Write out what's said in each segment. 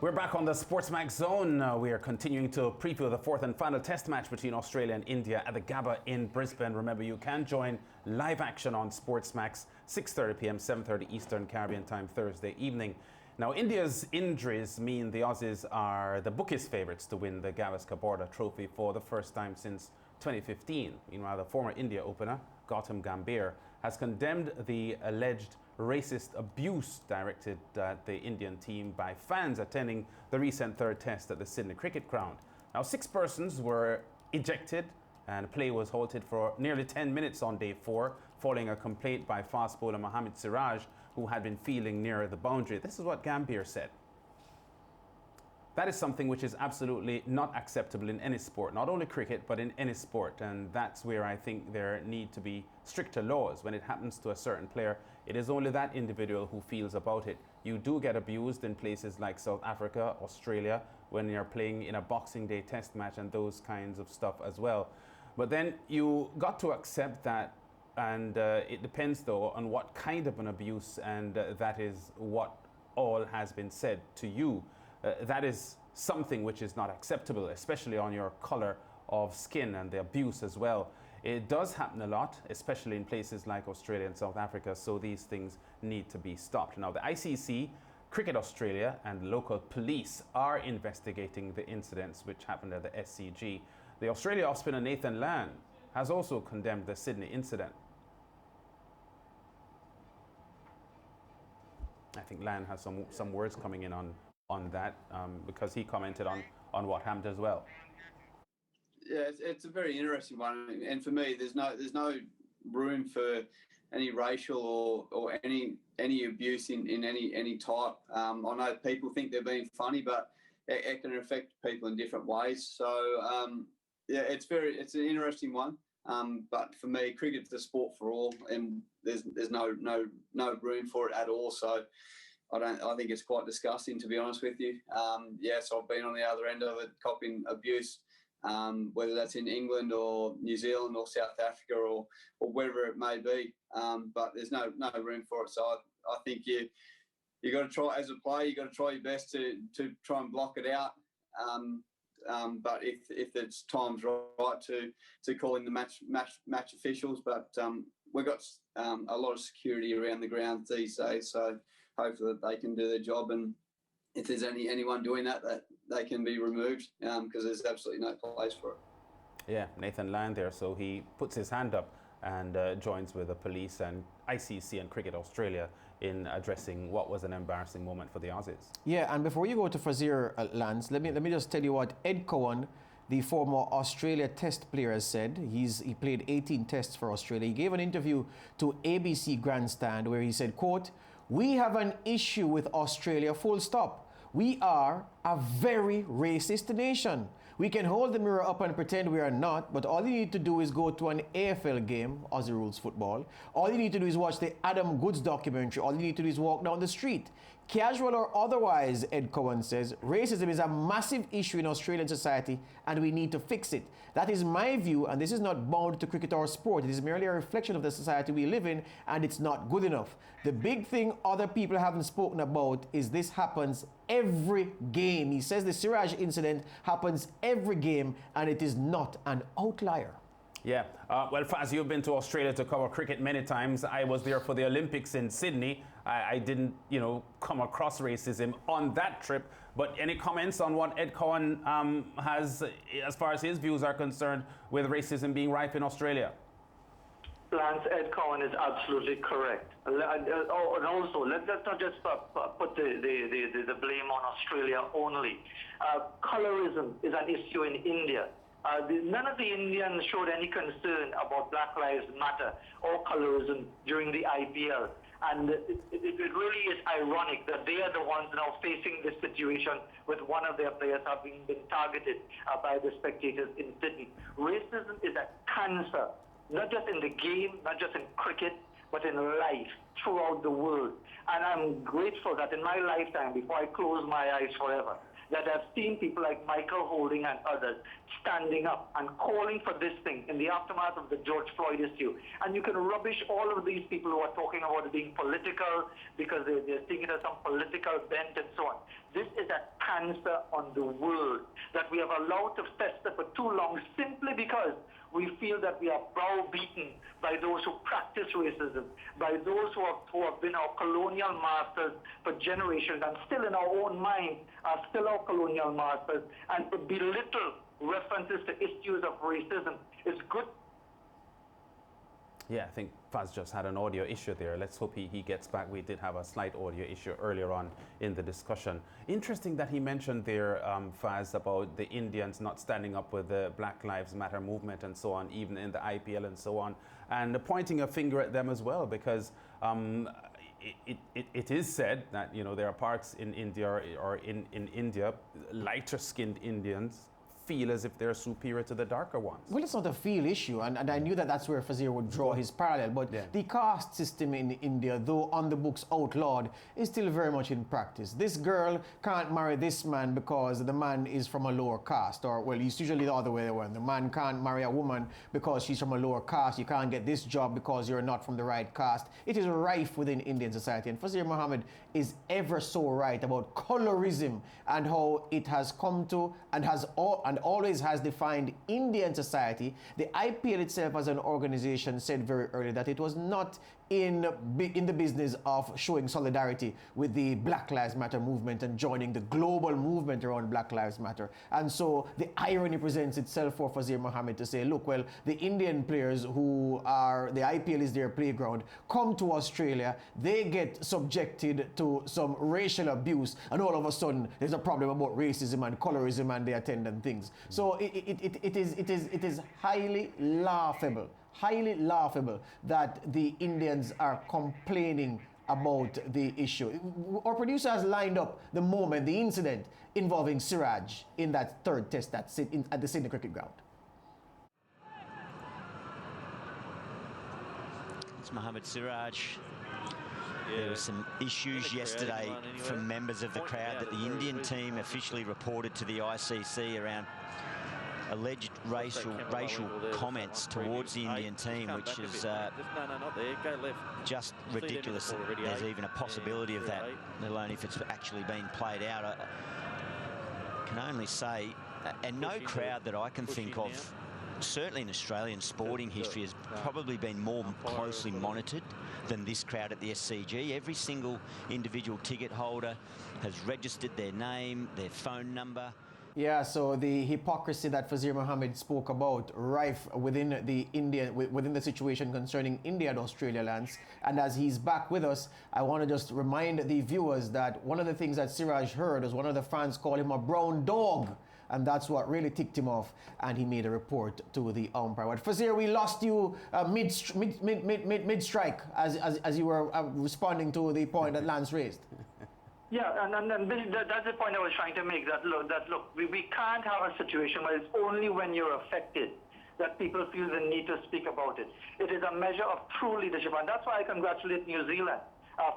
We're back on the SportsMax Zone. We are continuing to preview the fourth and final test match between Australia and India at the Gabba in Brisbane. Remember, you can join live action on SportsMax, 6:30 p.m., 7:30 Eastern Caribbean time, Thursday evening. Now, India's injuries mean the Aussies are the bookies' favourites to win the Gavaskar Border Trophy for the first time since 2015. Meanwhile, the former India opener, Gautam Gambhir, has condemned the alleged racist abuse directed at the Indian team by fans attending the recent third test at the Sydney Cricket Ground. Now, 6 persons were ejected and play was halted for nearly 10 minutes on day 4 following a complaint by fast bowler Mohammed Siraj, who had been fielding near the boundary. This is what Gambhir said. That is something which is absolutely not acceptable in any sport, not only cricket, but in any sport. And that's where I think there need to be stricter laws. When it happens to a certain player, it is only that individual who feels about it. You do get abused in places like South Africa, Australia, when you're playing in a Boxing Day test match and those kinds of stuff as well. But then you got to accept that, and it depends though on what kind of an abuse, and that is what all has been said to you. That is something which is not acceptable, especially on your color of skin, and the abuse as well. It does happen a lot, especially in places like Australia and South Africa, so these things need to be stopped. Now, the ICC, Cricket Australia and local police are investigating the incidents which happened at the SCG. The Australia off-spinner Nathan Land has also condemned the Sydney incident. I think Land has some words coming in on that because he commented on what happened as well. Yeah, it's a very interesting one, and for me, there's no room for any racial or any abuse in any type. I know people think they're being funny, but it can affect people in different ways. So yeah, it's an interesting one. But for me, cricket's the sport for all, and there's no room for it at all. So I think it's quite disgusting, to be honest with you. Yes, I've been on the other end of it, copying abuse, whether that's in England or New Zealand or South Africa or wherever it may be. But there's no room for it. So I think you got to try, as a player, you got to try your best to try and block it out. But if it's time's right to call in the match officials, but we've got a lot of security around the ground these days, so hopefully that they can do their job, and if there's anyone doing that they can be removed, because there's absolutely no place for it. Yeah, Nathan Land there, so he puts his hand up and joins with the police and ICC and Cricket Australia in addressing what was an embarrassing moment for the Aussies. Yeah, and before you go to Fazir, Lance, let me just tell you what Ed Cowan, the former Australia test player, has said. He played 18 tests for Australia. He gave an interview to ABC Grandstand where he said, quote, "We have an issue with Australia, full stop. We are a very racist nation. We can hold the mirror up and pretend we are not, but all you need to do is go to an AFL game, Aussie Rules Football. All you need to do is watch the Adam Goods documentary. All you need to do is walk down the street. Casual or otherwise," Ed Cowan says, "racism is a massive issue in Australian society and we need to fix it. That is my view, and this is not bound to cricket or sport. It is merely a reflection of the society we live in, and it's not good enough. The big thing other people haven't spoken about is this happens every game." He says the Siraj incident happens every game and it is not an outlier. Yeah, well, Faz, you've been to Australia to cover cricket many times. I was there for the Olympics in Sydney. I didn't, come across racism on that trip. But any comments on what Ed Cowan has, as far as his views are concerned, with racism being rife in Australia? Lance, Ed Cowan is absolutely correct. And also, let's not just put the blame on Australia only. Colorism is an issue in India. None of the Indians showed any concern about Black Lives Matter or colorism during the IPL. And it really is ironic that they are the ones now facing this situation with one of their players having been targeted by the spectators in Sydney. Racism is a cancer, not just in the game, not just in cricket, but in life throughout the world. And I'm grateful that in my lifetime, before I close my eyes forever, that I've seen people like Michael Holding and others standing up and calling for this thing in the aftermath of the George Floyd issue. And you can rubbish all of these people who are talking about it being political because they're seeing it as some political bent and so on. This is a cancer on the world that we have allowed to fester for too long simply because we feel that we are browbeaten by those who practice racism, by those who have been our colonial masters for generations and still in our own minds are still our colonial masters, and to belittle references to issues of racism is good. Yeah, I think Faz just had an audio issue there. Let's hope he gets back. We did have a slight audio issue earlier on in the discussion. Interesting that he mentioned there, Faz, about the Indians not standing up with the Black Lives Matter movement and so on, even in the IPL and so on, and pointing a finger at them as well, because it is said that, you know, there are parts in India or in India, lighter-skinned Indians feel as if they're superior to the darker ones. Well, it's not a feel issue, and I knew that that's where Fazir would draw his parallel, but the caste system in India, though on the books outlawed, is still very much in practice. This girl can't marry this man because the man is from a lower caste, or, well, it's usually the other way around. The man can't marry a woman because she's from a lower caste. You can't get this job because you're not from the right caste. It is rife within Indian society, and Fazir Mohammed is ever so right about colorism and how it has come to and always has defined Indian society. The IPL itself as an organization said very early that it was not in the business of showing solidarity with the Black Lives Matter movement and joining the global movement around Black Lives Matter. And so the irony presents itself for Fazir Mohammed to say, look, well, the Indian players who are, the IPL is their playground, come to Australia, they get subjected to some racial abuse, and all of a sudden there's a problem about racism and colorism and the attendant things. So it is highly laughable that the Indians are complaining about the issue. Our producer has lined up the moment, the incident involving Siraj in that third test at the Sydney Cricket Ground. It's Mohammed Siraj. There were some issues yesterday from members of the crowd that the Indian team officially reported to the ICC around alleged racial comments towards the Indian team, which is just ridiculous that there's even a possibility of that, let alone if it's actually been played out. I can only say, and no crowd that I can think of, certainly in Australian sporting history, has probably been more closely monitored than this crowd at the SCG. Every single individual ticket holder has registered their name, their phone number. Yeah, so the hypocrisy that Fazir Mohammed spoke about, rife within the situation concerning India and Australia lands. And as he's back with us, I want to just remind the viewers that one of the things that Siraj heard was one of the fans call him a brown dog. And that's what really ticked him off, and he made a report to the umpire. But Fazir, we lost you mid-strike as you were responding to the point that Lance raised. Yeah, and that's the point I was trying to make, that look, we can't have a situation where it's only when you're affected that people feel the need to speak about it. It is a measure of true leadership, and that's why I congratulate New Zealand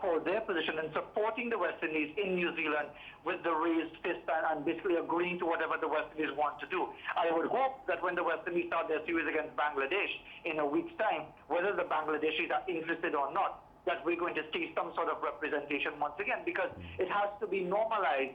for their position in supporting the West Indies in New Zealand with the raised fist and basically agreeing to whatever the West Indies want to do. I would hope that when the West Indies start their series against Bangladesh in a week's time, whether the Bangladeshis are interested or not, that we're going to see some sort of representation once again, because it has to be normalized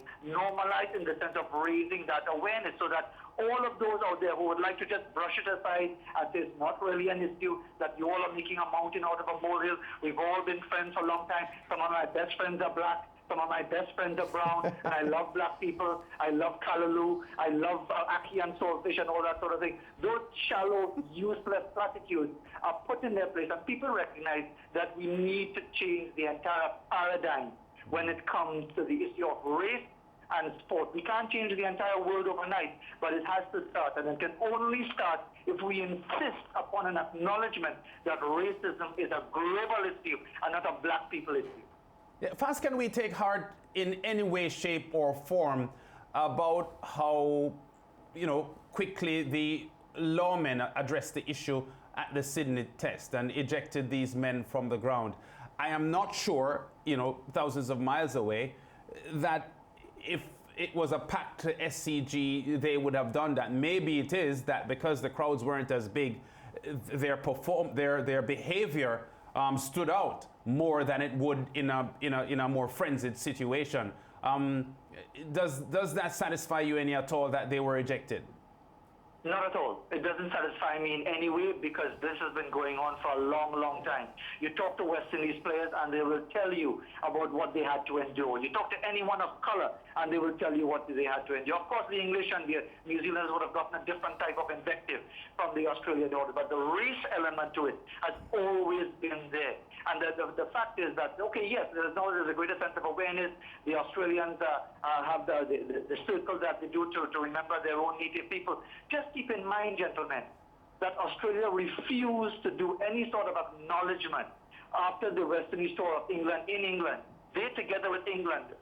in the sense of raising that awareness, so that all of those out there who would like to just brush it aside as it's not really an issue, that you all are making a mountain out of a molehill. We've all been friends for a long time. Some of my best friends are black. Some of my best friends are brown, and I love black people. I love Kalaloo. I love Aki and Swordfish and all that sort of thing. Those shallow, useless platitudes are put in their place, and people recognize that we need to change the entire paradigm when it comes to the issue of race and sport. We can't change the entire world overnight, but it has to start, and it can only start if we insist upon an acknowledgement that racism is a global issue and not a black people issue. Yeah, Faz, can we take heart in any way, shape, or form about how, quickly the lawmen addressed the issue at the Sydney test and ejected these men from the ground? I am not sure, thousands of miles away, that if it was a packed SCG, they would have done that. Maybe it is that because the crowds weren't as big, their behavior stood out more than it would in a more frenzied situation. Does that satisfy you any at all that they were ejected? Not at all. It doesn't satisfy me in any way because this has been going on for a long, long time. You talk to West Indies players and they will tell you about what they had to endure. You talk to anyone of color and they will tell you what they had to endure. Of course, the English and the New Zealanders would have gotten a different type of invective from the Australian order, but the race element to it has always been there. And the fact is that, okay, yes, there's a greater sense of awareness. The Australians have the circle that they do to remember their own native people. Just keep in mind, gentlemen, that Australia refused to do any sort of acknowledgement after the West Indies tour of England in England. They, together with England,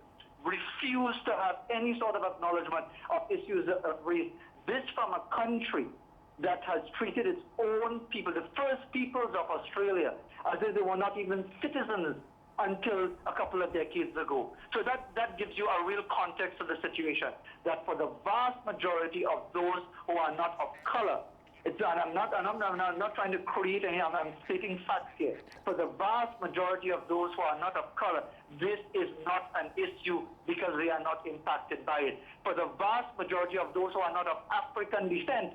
refused to have any sort of acknowledgement of issues of race. This from a country that has treated its own people, the first peoples of Australia, as if they were not even citizens until a couple of decades ago. So that gives you a real context of the situation, that for the vast majority of those who are not of color, I'm not trying to create any, I'm stating facts here. For the vast majority of those who are not of color, this is not an issue because they are not impacted by it. For the vast majority of those who are not of African descent,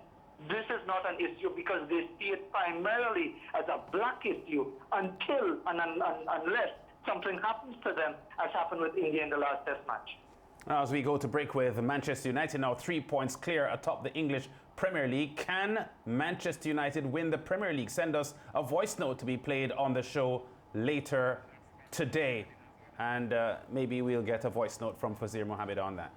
this is not an issue because they see it primarily as a black issue until and unless something happens to them, as happened with India in the last Test match. Now, as we go to break with Manchester United now 3 points clear atop the English Premier League. Can Manchester United win the Premier League? Send us a voice note to be played on the show later today. And maybe we'll get a voice note from Fazir Mohammed on that.